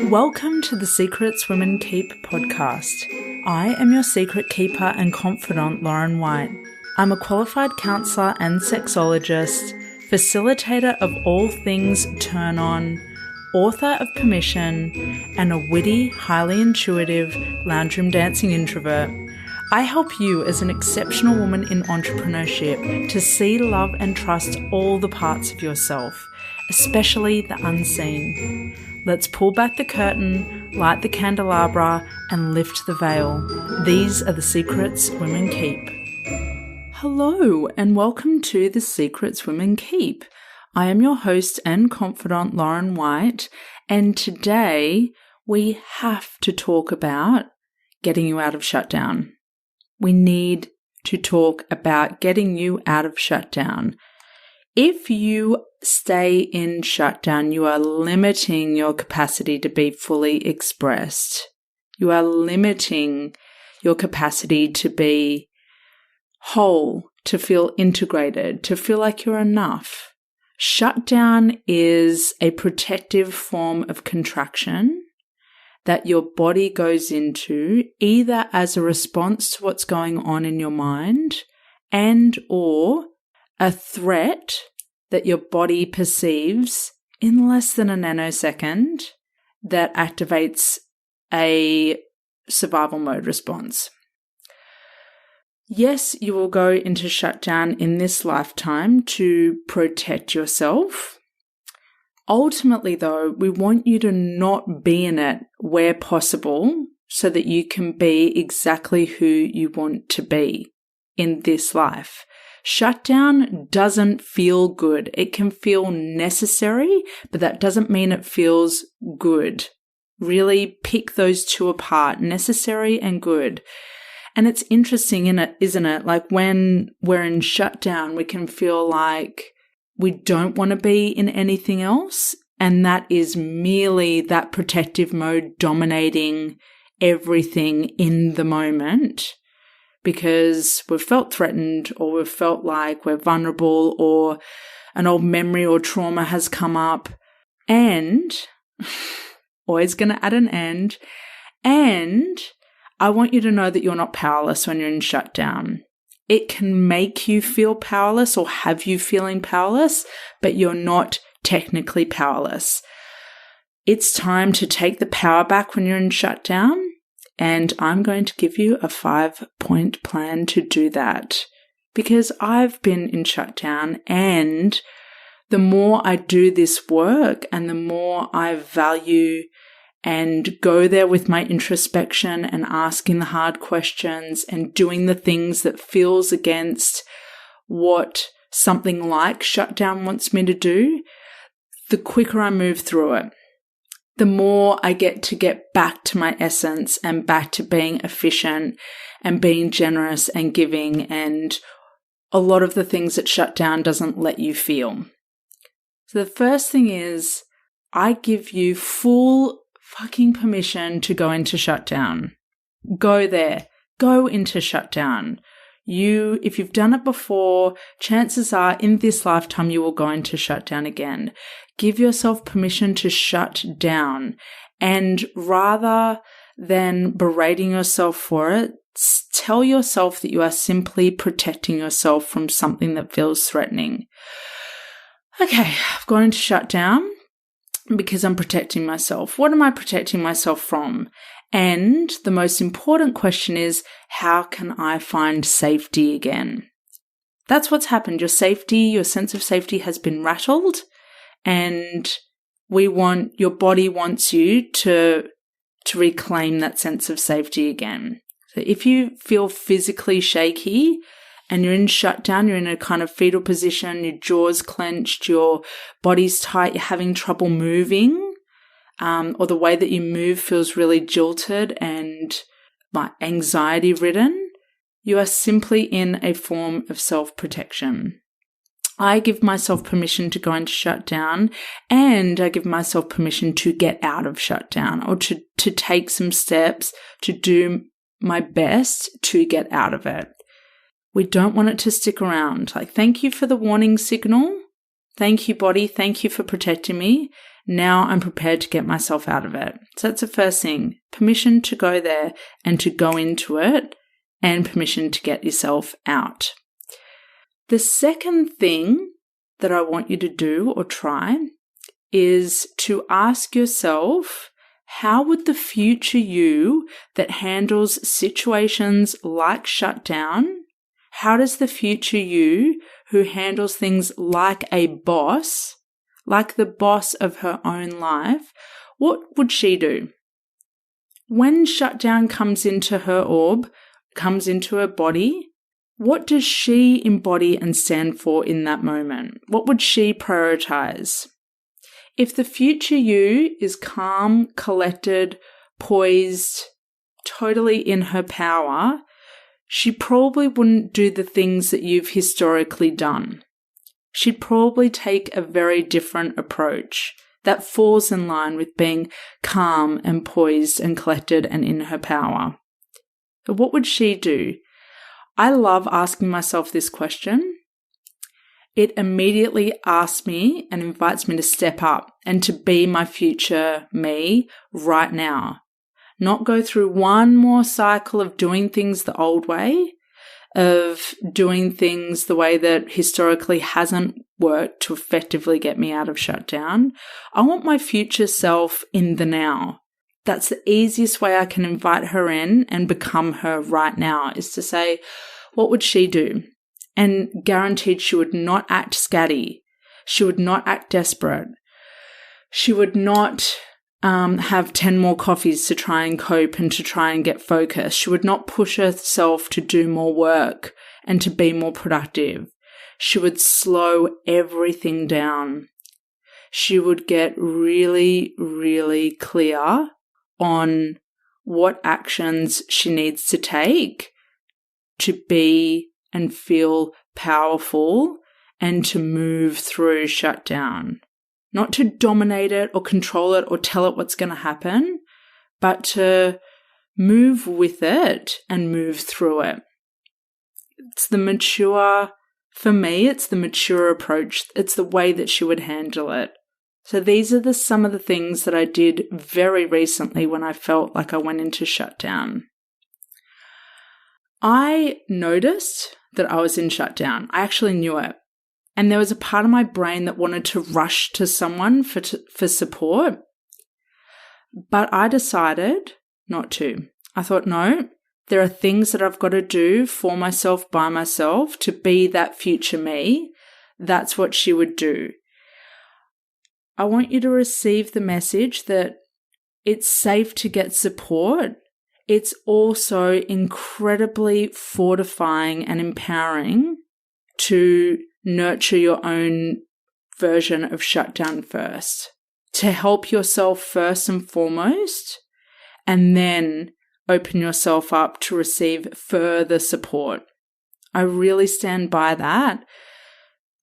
Welcome to the Secrets Women Keep podcast. I am your secret keeper and confidant, Lauren White. I'm a qualified counsellor and sexologist, facilitator of all things turn on, author of Permission, and a witty, highly intuitive lounge room dancing introvert. I help you as an exceptional woman in entrepreneurship to see, love, and trust all the parts of yourself, especially the unseen. Let's pull back the curtain, light the candelabra, and lift the veil. These are the secrets women keep. Hello, and welcome to the Secrets Women Keep. I am your host and confidant, Lauren White, and today we have to talk about getting you out of shutdown. We need to talk about getting you out of shutdown. If you stay in shutdown, you are limiting your capacity to be fully expressed. You are limiting your capacity to be whole, to feel integrated, to feel like you're enough. Shutdown is a protective form of contraction that your body goes into either as a response to what's going on in your mind and or a threat that your body perceives in less than a nanosecond that activates a survival mode response. Yes, you will go into shutdown in this lifetime to protect yourself. Ultimately, though, we want you to not be in it where possible so that you can be exactly who you want to be in this life. Shutdown doesn't feel good. It can feel necessary, but that doesn't mean it feels good. Really pick those two apart, necessary and good. And it's interesting, isn't it? Like when we're in shutdown, we can feel like we don't want to be in anything else. And that is merely that protective mode dominating everything in the moment because we've felt threatened or we've felt like we're vulnerable or an old memory or trauma has come up. And always going to add an and I want you to know that you're not powerless when you're in shutdown. It can make you feel powerless or have you feeling powerless, but you're not technically powerless. It's time to take the power back when you're in shutdown, and I'm going to give you a 5-point plan to do that because I've been in shutdown, and the more I do this work and the more I value and go there with my introspection and asking the hard questions and doing the things that feels against what something like shutdown wants me to do, the quicker I move through it, the more I get back to my essence and back to being efficient and being generous and giving and a lot of the things that shutdown doesn't let you feel. So the first thing is I give you full fucking permission to go into shutdown. Go there. Go into shutdown. If you've done it before, chances are in this lifetime you will go into shutdown again. Give yourself permission to shut down. And rather than berating yourself for it, tell yourself that you are simply protecting yourself from something that feels threatening. Okay, I've gone into shutdown because I'm protecting myself. What am I protecting myself from? And the most important question is, how can I find safety again? That's what's happened. Your sense of safety has been rattled, and your body wants you to reclaim that sense of safety again. So if you feel physically shaky and you're in shutdown, you're in a kind of fetal position, your jaw's clenched, your body's tight, you're having trouble moving, or the way that you move feels really jilted and like anxiety ridden, you are simply in a form of self-protection. I give myself permission to go into shutdown, and I give myself permission to get out of shutdown or to take some steps to do my best to get out of it. We don't want it to stick around. Like, thank you for the warning signal. Thank you, body. Thank you for protecting me. Now I'm prepared to get myself out of it. So that's the first thing. Permission to go there and to go into it, and permission to get yourself out. The second thing that I want you to do or try is to ask yourself, how would the future you that handles situations like shutdown, how does the future you who handles things like a boss, like the boss of her own life, what would she do? When shutdown comes into her orb, comes into her body, what does she embody and stand for in that moment? What would she prioritize? If the future you is calm, collected, poised, totally in her power, she probably wouldn't do the things that you've historically done. She'd probably take a very different approach that falls in line with being calm and poised and collected and in her power. So what would she do? I love asking myself this question. It immediately asks me and invites me to step up and to be my future me right now. Not go through one more cycle of doing things the old way, of doing things the way that historically hasn't worked to effectively get me out of shutdown. I want my future self in the now. That's the easiest way I can invite her in and become her right now, is to say, what would she do? And guaranteed she would not act scatty. She would not act desperate. She would not have 10 more coffees to try and cope and to try and get focused. She would not push herself to do more work and to be more productive. She would slow everything down. She would get really, really clear on what actions she needs to take to be and feel powerful and to move through shutdown. Not to dominate it or control it or tell it what's going to happen, but to move with it and move through it. For me, it's the mature approach. It's the way that she would handle it. So these are some of the things that I did very recently when I felt like I went into shutdown. I noticed that I was in shutdown. I actually knew it. And there was a part of my brain that wanted to rush to someone for support. But I decided not to. I thought, no, there are things that I've got to do for myself, by myself, to be that future me. That's what she would do. I want you to receive the message that it's safe to get support. It's also incredibly fortifying and empowering to nurture your own version of shutdown first, to help yourself first and foremost, and then open yourself up to receive further support. I really stand by that.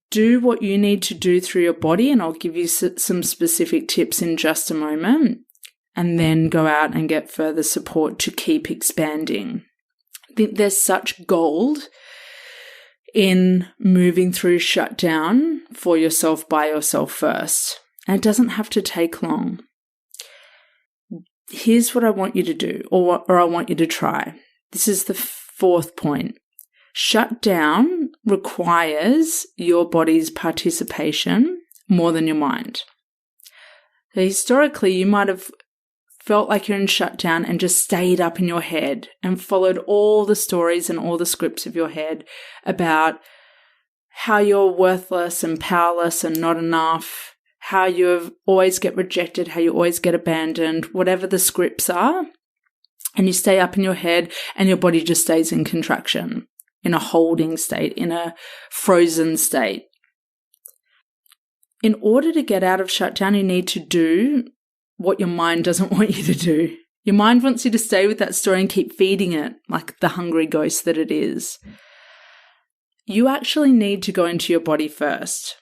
Do what you need to do through your body, and I'll give you some specific tips in just a moment, and then go out and get further support to keep expanding. I think there's such gold in moving through shutdown for yourself, by yourself first. And it doesn't have to take long. Here's what I want you to do, or I want you to try. This is the fourth point. Shutdown requires your body's participation more than your mind. So historically, you might have felt like you're in shutdown and just stayed up in your head and followed all the stories and all the scripts of your head about how you're worthless and powerless and not enough, how you always get rejected, how you always get abandoned, whatever the scripts are. And you stay up in your head and your body just stays in contraction, in a holding state, in a frozen state. In order to get out of shutdown, you need to do what your mind doesn't want you to do. Your mind wants you to stay with that story and keep feeding it like the hungry ghost that it is. You actually need to go into your body first.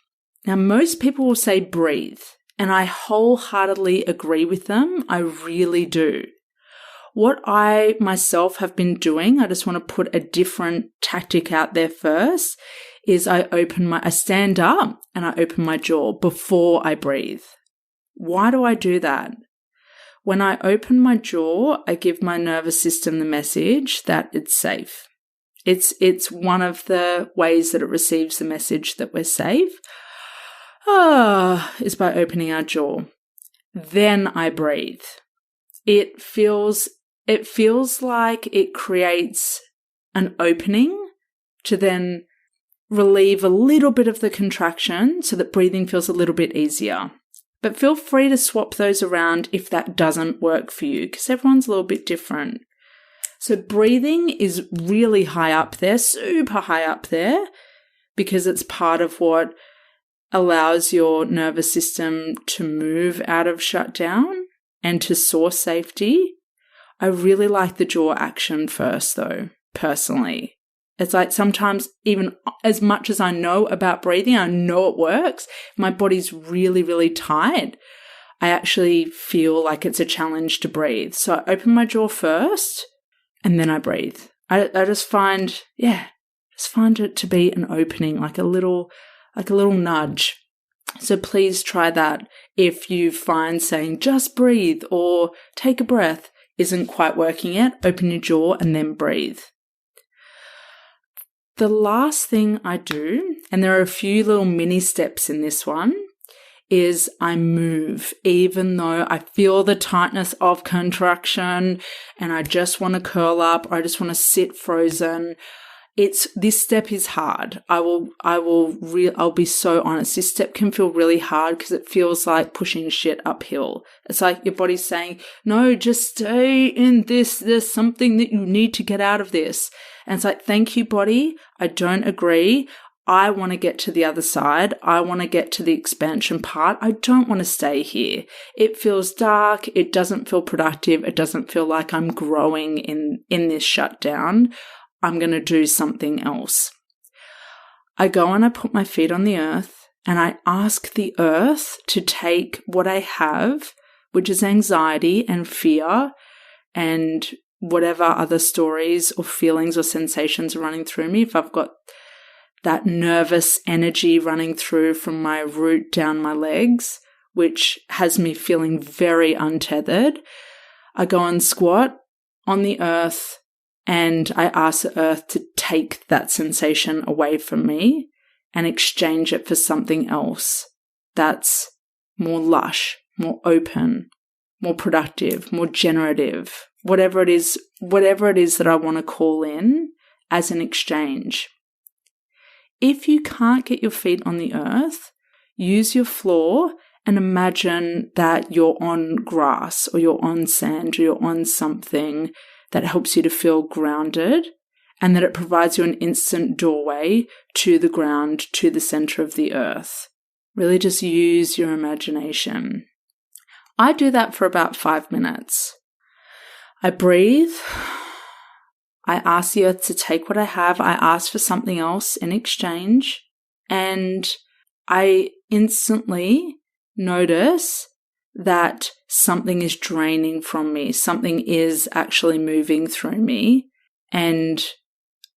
Now, most people will say breathe, and I wholeheartedly agree with them. I really do. What I myself have been doing, I just want to put a different tactic out there first, is I stand up and I open my jaw before I breathe. Why do I do that? When I open my jaw, I give my nervous system the message that it's safe. It's one of the ways that it receives the message that we're safe, is by opening our jaw. Then I breathe. It feels like it creates an opening to then relieve a little bit of the contraction so that breathing feels a little bit easier. But feel free to swap those around if that doesn't work for you, because everyone's a little bit different. So breathing is really high up there, super high up there, because it's part of what allows your nervous system to move out of shutdown and to source safety. I really like the jaw action first, though, personally. It's like sometimes, even as much as I know about breathing, I know it works, my body's really, really tight. I actually feel like it's a challenge to breathe. So I open my jaw first and then I breathe. I just find it to be an opening, like a little nudge. So please try that if you find saying just breathe or take a breath isn't quite working yet. Open your jaw and then breathe. The last thing I do, and there are a few little mini steps in this one, is I move, even though I feel the tightness of contraction and I just want to curl up or I just want to sit frozen. This step is hard. I'll be so honest. This step can feel really hard because it feels like pushing shit uphill. It's like your body's saying, no, just stay in this. There's something that you need to get out of this. And it's like, thank you, body. I don't agree. I want to get to the other side. I want to get to the expansion part. I don't want to stay here. It feels dark. It doesn't feel productive. It doesn't feel like I'm growing in this shutdown. I'm going to do something else. I go and I put my feet on the earth and I ask the earth to take what I have, which is anxiety and fear and whatever other stories or feelings or sensations are running through me. If I've got that nervous energy running through from my root down my legs, which has me feeling very untethered, I go and squat on the earth and I ask the earth to take that sensation away from me and exchange it for something else that's more lush, more open, more productive, more generative, whatever it is that I want to call in as an exchange. If you can't get your feet on the earth, use your floor and imagine that you're on grass or you're on sand or you're on something that helps you to feel grounded and that it provides you an instant doorway to the ground, to the center of the earth. Really just use your imagination. I do that for about 5 minutes. I breathe. I ask the earth to take what I have. I ask for something else in exchange. And I instantly notice that something is draining from me. Something is actually moving through me. And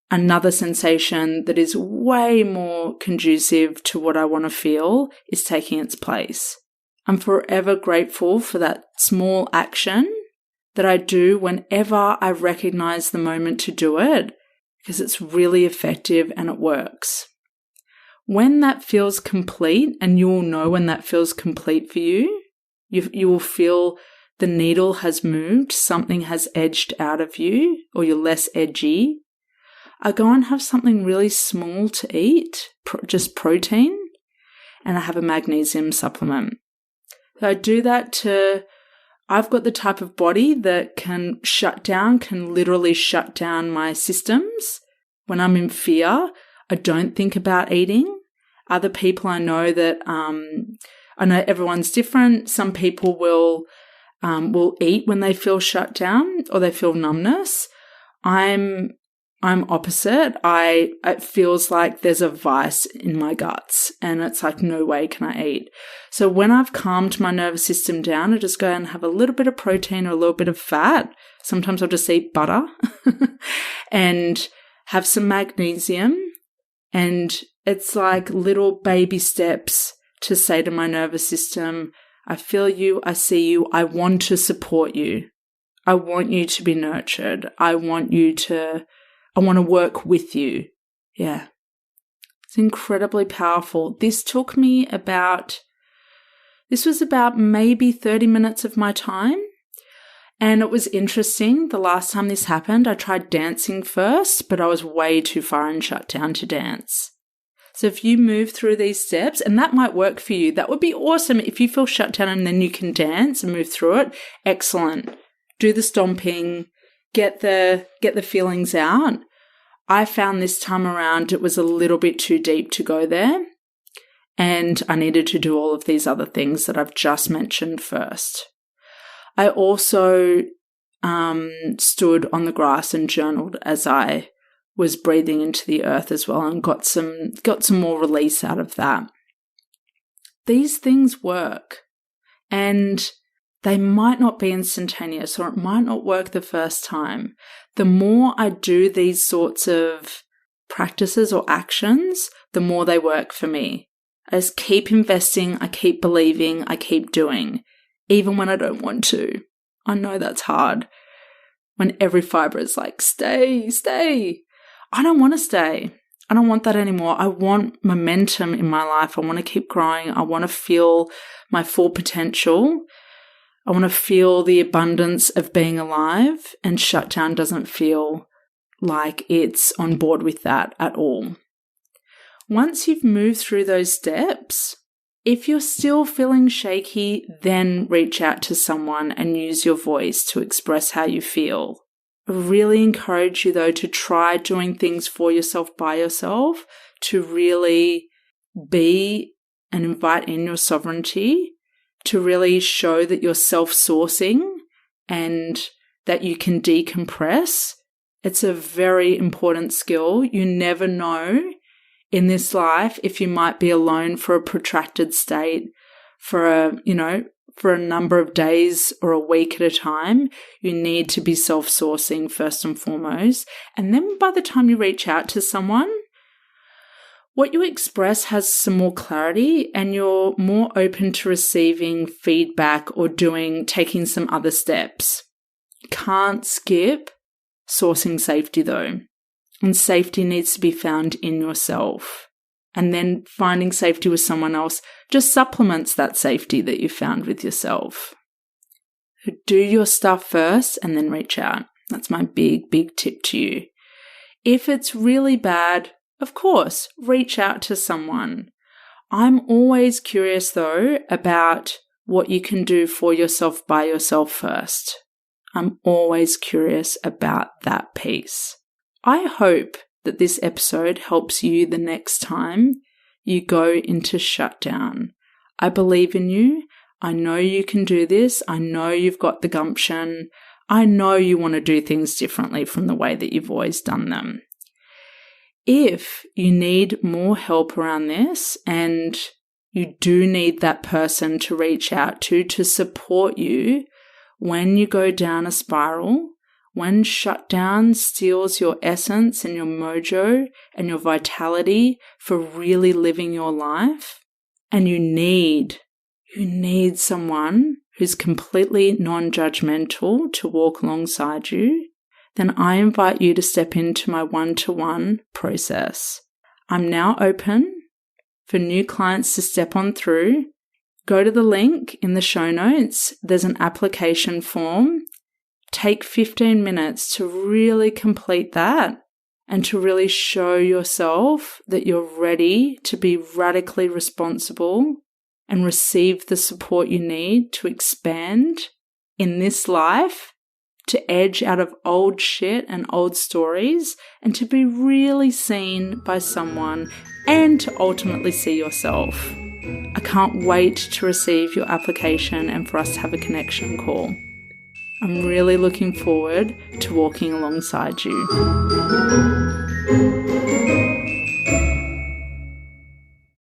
another sensation that is way more conducive to what I want to feel is taking its place. I'm forever grateful for that small action that I do whenever I recognize the moment to do it, because it's really effective and it works. When that feels complete, and you will know when that feels complete for you, you will feel the needle has moved, something has edged out of you, or you're less edgy. I go and have something really small to eat, just protein, and I have a magnesium supplement. So I do that I've got the type of body that can literally shut down my systems. When I'm in fear, I don't think about eating. Other people I know that, I know everyone's different. Some people will eat when they feel shut down or they feel numbness. I'm opposite. It feels like there's a vice in my guts and it's like, no way can I eat. So when I've calmed my nervous system down, I just go and have a little bit of protein or a little bit of fat. Sometimes I'll just eat butter and have some magnesium. And It's like little baby steps to say to my nervous system, I feel you, I see you, I want to support you. I want you to be nurtured. I want to work with you. Yeah. It's incredibly powerful. This was about maybe 30 minutes of my time. And it was interesting. The last time this happened, I tried dancing first, but I was way too far in shutdown to dance. So if you move through these steps, and that might work for you, that would be awesome. If you feel shut down and then you can dance and move through it, excellent. Do the stomping, get the feelings out. I found this time around it was a little bit too deep to go there, and I needed to do all of these other things that I've just mentioned first. I also stood on the grass and journaled as I was breathing into the earth as well, and got some more release out of that. These things work, and they might not be instantaneous, or it might not work the first time. The more I do these sorts of practices or actions, the more they work for me. I just keep investing, I keep believing, I keep doing, even when I don't want to. I know that's hard. When every fiber is like, stay. I don't want to stay. I don't want that anymore. I want momentum in my life. I want to keep growing. I want to feel my full potential. I want to feel the abundance of being alive, and shutdown doesn't feel like it's on board with that at all. Once you've moved through those steps, if you're still feeling shaky, then reach out to someone and use your voice to express how you feel. I really encourage you, though, to try doing things for yourself, by yourself, to really be and invite in your sovereignty, to really show that you're self-sourcing and that you can decompress. It's a very important skill. You never know in this life if you might be alone for a protracted state for a number of days or a week at a time. You need to be self-sourcing first and foremost. And then by the time you reach out to someone, what you express has some more clarity, and you're more open to receiving feedback or taking some other steps. Can't skip sourcing safety though. And safety needs to be found in yourself. And then finding safety with someone else just supplements that safety that you found with yourself. So do your stuff first and then reach out. That's my big tip to you. If it's really bad, of course, reach out to someone. I'm always curious, though, about what you can do for yourself by yourself first. I'm always curious about that piece. I hope that this episode helps you the next time you go into shutdown. I believe in you. I know you can do this. I know you've got the gumption. I know you want to do things differently from the way that you've always done them. If you need more help around this, and you do need that person to reach out to support you when you go down a spiral, when shutdown steals your essence and your mojo and your vitality for really living your life, and you need someone who's completely non-judgmental to walk alongside you, then I invite you to step into my one-to-one process. I'm now open for new clients to step on through. Go to the link in the show notes. There's an application form. Take 15 minutes to really complete that and to really show yourself that you're ready to be radically responsible and receive the support you need to expand in this life, to edge out of old shit and old stories, and to be really seen by someone, and to ultimately see yourself. I can't wait to receive your application and for us to have a connection call. I'm really looking forward to walking alongside you.